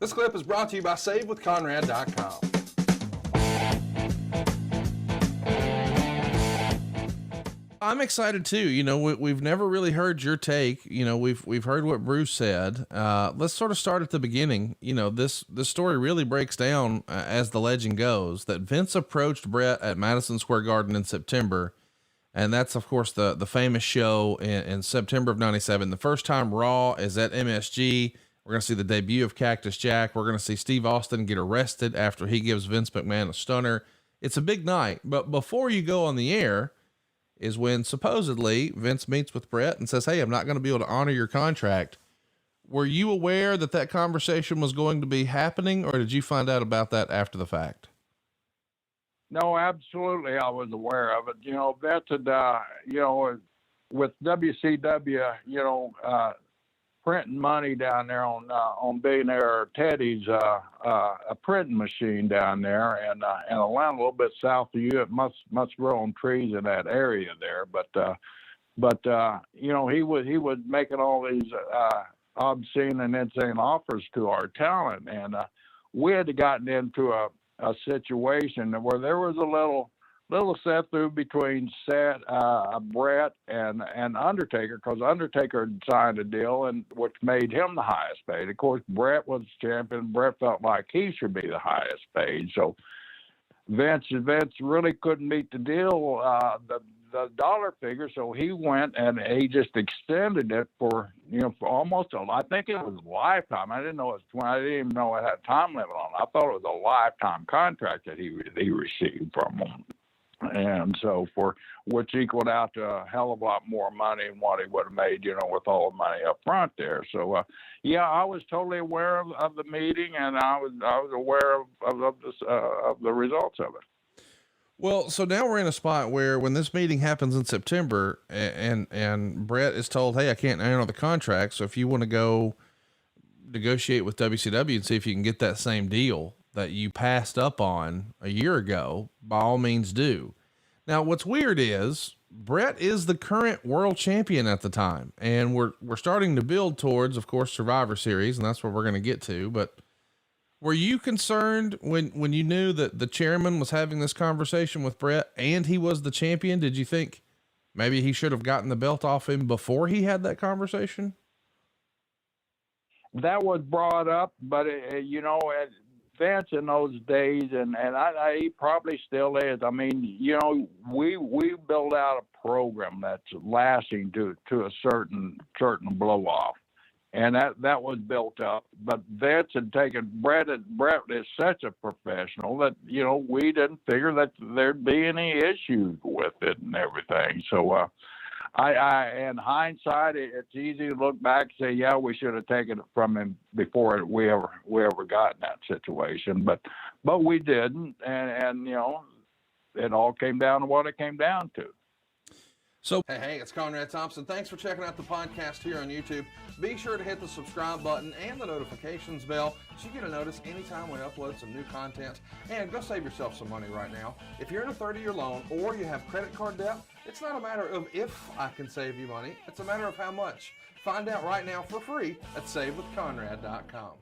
This clip is brought to you by SaveWithConrad.com. I'm excited too. You know, we've never really heard your take. You know, we've heard what Bruce said. Let's sort of start at the beginning. You know, this story really breaks down as the legend goes that Vince approached Bret at Madison Square Garden in September. And that's of course the famous show in September of 97. The first time Raw is at MSG. We're going to see the debut of Cactus Jack. We're going to see Steve Austin get arrested after he gives Vince McMahon a stunner. It's a big night, but before you go on the air is when supposedly Vince meets with Bret and says, "Hey, I'm not going to be able to honor your contract." Were you aware that that conversation was going to be happening, or did you find out about that after the fact? No, absolutely. I was aware of it. You know, Vince had, you know, with WCW, you know, printing money down there on Billionaire Teddy's, a printing machine down there, and Atlanta, a little bit south of you. It must grow on trees in that area there. But you know, he was making all these obscene and insane offers to our talent, and we had gotten into a situation where there was a little set through between Bret and Undertaker, because Undertaker had signed a deal and which made him the highest paid. Of course, Bret was champion. Bret felt like he should be the highest paid. So Vince really couldn't meet the deal, the dollar figure. So he went and he just extended it for almost I think it was a lifetime. I didn't know I didn't even know it had a time limit on it. I thought it was a lifetime contract that he received from him. And so which equaled out to a hell of a lot more money than what he would have made, you know, with all the money up front there. So, yeah, I was totally aware of the meeting, and I was aware of the results of it. Well, so now we're in a spot where when this meeting happens in September and Bret is told, "Hey, I can't honor the contract. So if you want to go negotiate with WCW and see if you can get that same deal that you passed up on a year ago, by all means do." Now, what's weird is Bret is the current world champion at the time, and we're starting to build towards, of course, Survivor Series, and that's what we're going to get to. But were you concerned when you knew that the chairman was having this conversation with Bret and he was the champion? Did you think maybe he should have gotten the belt off him before he had that conversation? That was brought up, but Vince in those days, and he probably still is. I mean, you know, we build out a program that's lasting to a certain blow off, and that was built up. But Vince had taken Bret is such a professional that, you know, we didn't figure that there'd be any issues with it and everything. So I in hindsight, it's easy to look back and say, yeah, we should have taken it from him before we ever got in that situation, but we didn't, and you know, it all came down to what it came down to. So, hey, it's Conrad Thompson. Thanks for checking out the podcast here on YouTube. Be sure to hit the subscribe button and the notifications bell so you get a notice anytime we upload some new content. And go save yourself some money right now. If you're in a 30-year loan or you have credit card debt, it's not a matter of if I can save you money. It's a matter of how much. Find out right now for free at SaveWithConrad.com.